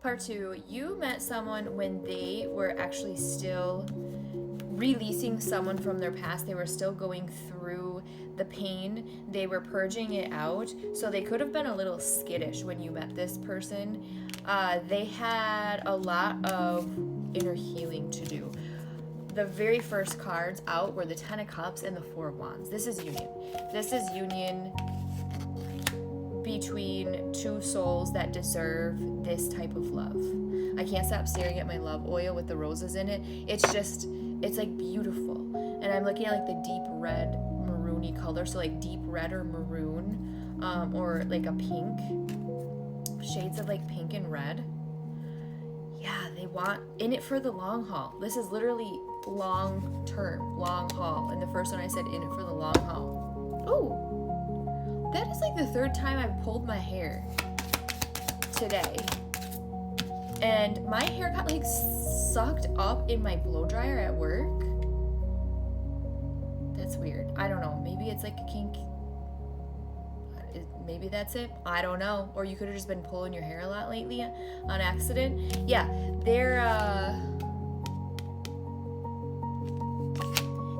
Part 2, you met someone when they were actually still releasing someone from their past. They were still going through the pain. They were purging it out. So they could have been a little skittish when you met this person. They had a lot of inner healing to do. The very first cards out were the Ten of Cups and the Four of Wands. This is union. This is union between two souls that deserve this type of love. I can't stop staring at my love oil with the roses in it. It's like beautiful. And I'm looking at like the deep red maroony color. So like deep red or maroon, or like a pink. Shades of like pink and red. Yeah, they want in it for the long haul. This is literally long term, long haul. And the first one I said in it for the long haul. Oh, that is like the third time I've pulled my hair today. And my hair got like sucked up in my blow dryer at work. That's weird. I don't know. Maybe it's like a kink. Maybe that's it. I don't know. Or you could have just been pulling your hair a lot lately on accident. Yeah,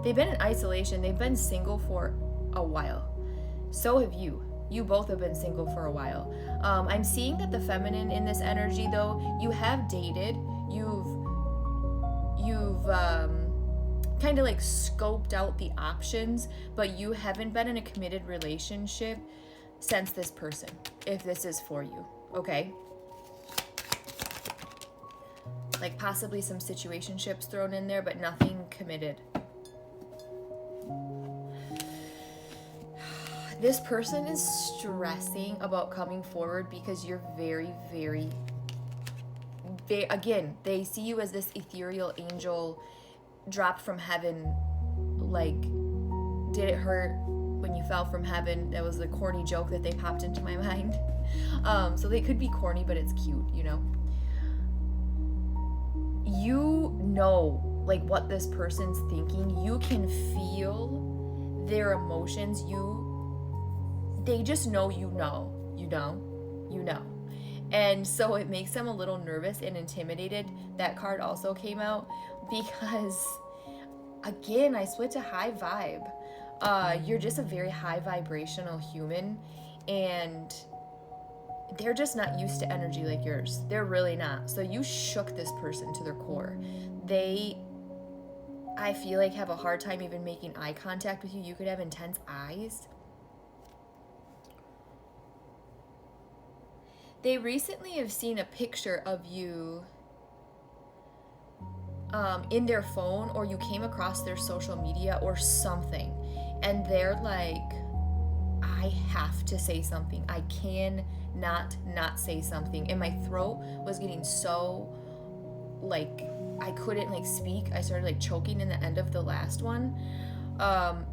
they've been in isolation. They've been single for a while. So have you. You both have been single for a while. I'm seeing that the feminine in this energy, though, you have dated. You've kind of like scoped out the options, but you haven't been in a committed relationship since this person, if this is for you, okay? Like possibly some situationships thrown in there, but nothing committed. This person is stressing about coming forward because you're very, very, again, they see you as this ethereal angel dropped from heaven. Like, did it hurt when you fell from heaven? That was the corny joke that they popped into my mind. So they could be corny, but it's cute, you know? You know, like, what this person's thinking. You can feel their emotions. They just know you know. And so it makes them a little nervous and intimidated. That card also came out because, again, I split to high vibe. You're just a very high vibrational human, and they're just not used to energy like yours. They're really not. So you shook this person to their core. They, I feel like, have a hard time even making eye contact with you. You could have intense eyes. They recently have seen a picture of you in their phone, or you came across their social media or something, and they're like, I have to say something. I can not say something. And my throat was getting so, like, I couldn't like speak. I started like choking in the end of the last one.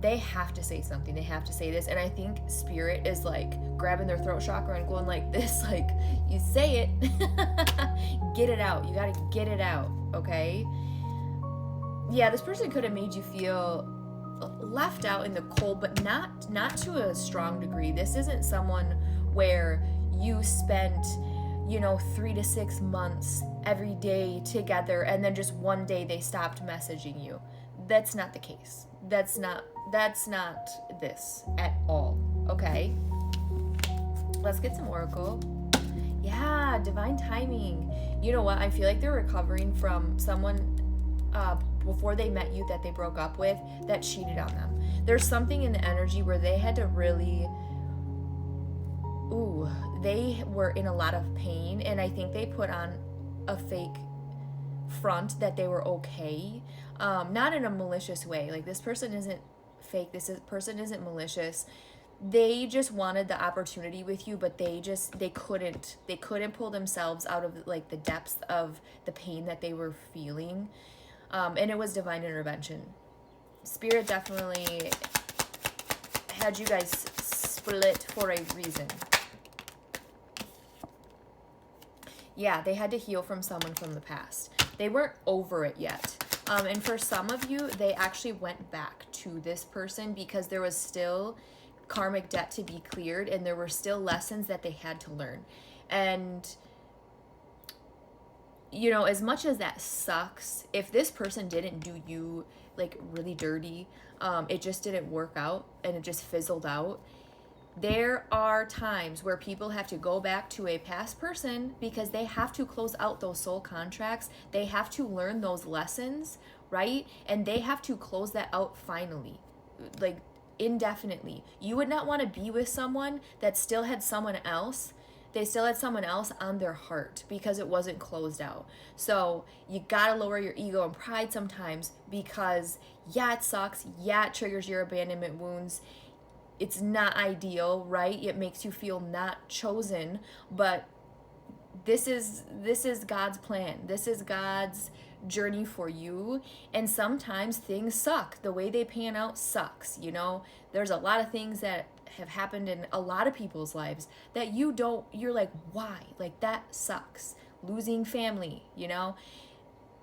They have to say something. They have to say this. And I think spirit is like grabbing their throat chakra and going like this, like, you say it, get it out. You got to get it out. Okay. Yeah. This person could have made you feel left out in the cold, but not to a strong degree. This isn't someone where you spent, 3 to 6 months every day together and then just one day they stopped messaging you. That's not the case. That's not this at all. Okay, let's get some oracle. Yeah, divine timing. You know what, I feel like they're recovering from someone before they met you that they broke up with that cheated on them. There's something in the energy where they had to really, they were in a lot of pain, and I think they put on a fake front that they were okay, not in a malicious way. Like, this person isn't fake, person isn't malicious. They just wanted the opportunity with you, but they couldn't pull themselves out of like the depths of the pain that they were feeling, and it was divine intervention. Spirit definitely had you guys split for a reason. Yeah, they had to heal from someone from the past. They weren't over it yet. And for some of you, they actually went back to this person because there was still karmic debt to be cleared, and there were still lessons that they had to learn. And you know, as much as that sucks, if this person didn't do you like really dirty, it just didn't work out and it just fizzled out. There are times where people have to go back to a past person because they have to close out those soul contracts. They have to learn those lessons, right? And they have to close that out finally, like indefinitely. You would not want to be with someone that still had someone else. They still had someone else on their heart because it wasn't closed out. So you gotta lower your ego and pride sometimes because, yeah, it sucks. Yeah, it triggers your abandonment wounds. It's not ideal, right? It makes you feel not chosen, but this is God's plan. This is God's journey for you. And sometimes things suck. The way they pan out sucks, you know? There's a lot of things that have happened in a lot of people's lives that you're like, why? Like, that sucks. Losing family, you know?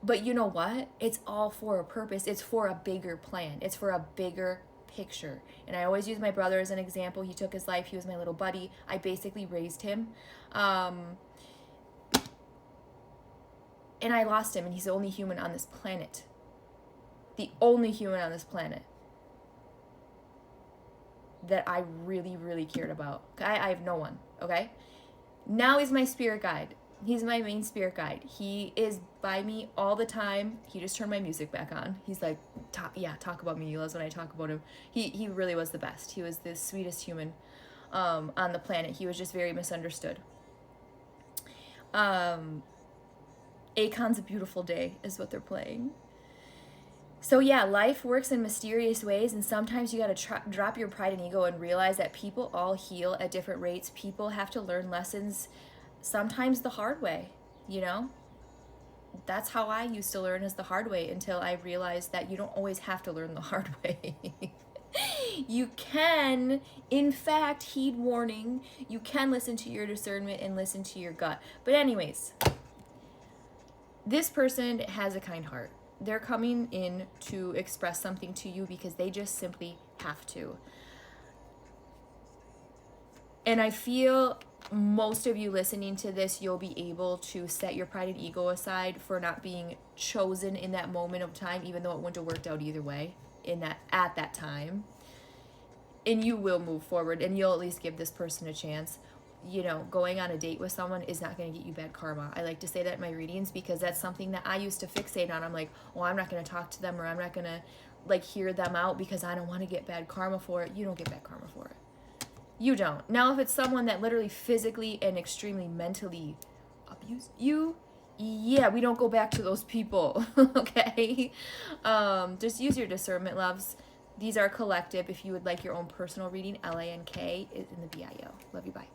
But you know what? It's all for a purpose. It's for a bigger plan. It's for a bigger picture. And I always use my brother as an example. He took his life. He was my little buddy. I basically raised him. And I lost him, and he's the only human on this planet. The only human on this planet that I really, really cared about. I have no one, okay? Now he's my spirit guide. He's my main spirit guide. He is by me all the time. He just turned my music back on. He's like, talk about me. He loves when I talk about him. He really was the best. He was the sweetest human on the planet. He was just very misunderstood. Akon's A Beautiful Day is what they're playing. So yeah, life works in mysterious ways, and sometimes you got to drop your pride and ego and realize that people all heal at different rates. People have to learn lessons sometimes the hard way, you know? That's how I used to learn, is the hard way, until I realized that you don't always have to learn the hard way. You can, in fact, heed warning. You can listen to your discernment and listen to your gut. But anyways, this person has a kind heart. They're coming in to express something to you because they just simply have to. And I feel most of you listening to this, you'll be able to set your pride and ego aside for not being chosen in that moment of time, even though it wouldn't have worked out either way at that time. And you will move forward, and you'll at least give this person a chance. You know, going on a date with someone is not going to get you bad karma. I like to say that in my readings because that's something that I used to fixate on. I'm like, well, I'm not going to talk to them, or I'm not going to like hear them out because I don't want to get bad karma for it. You don't get bad karma for it. You don't. Now, if it's someone that literally physically and extremely mentally abused you, yeah, we don't go back to those people, okay? Just use your discernment, loves. These are collective. If you would like your own personal reading, LANK is in the BIO. Love you, bye.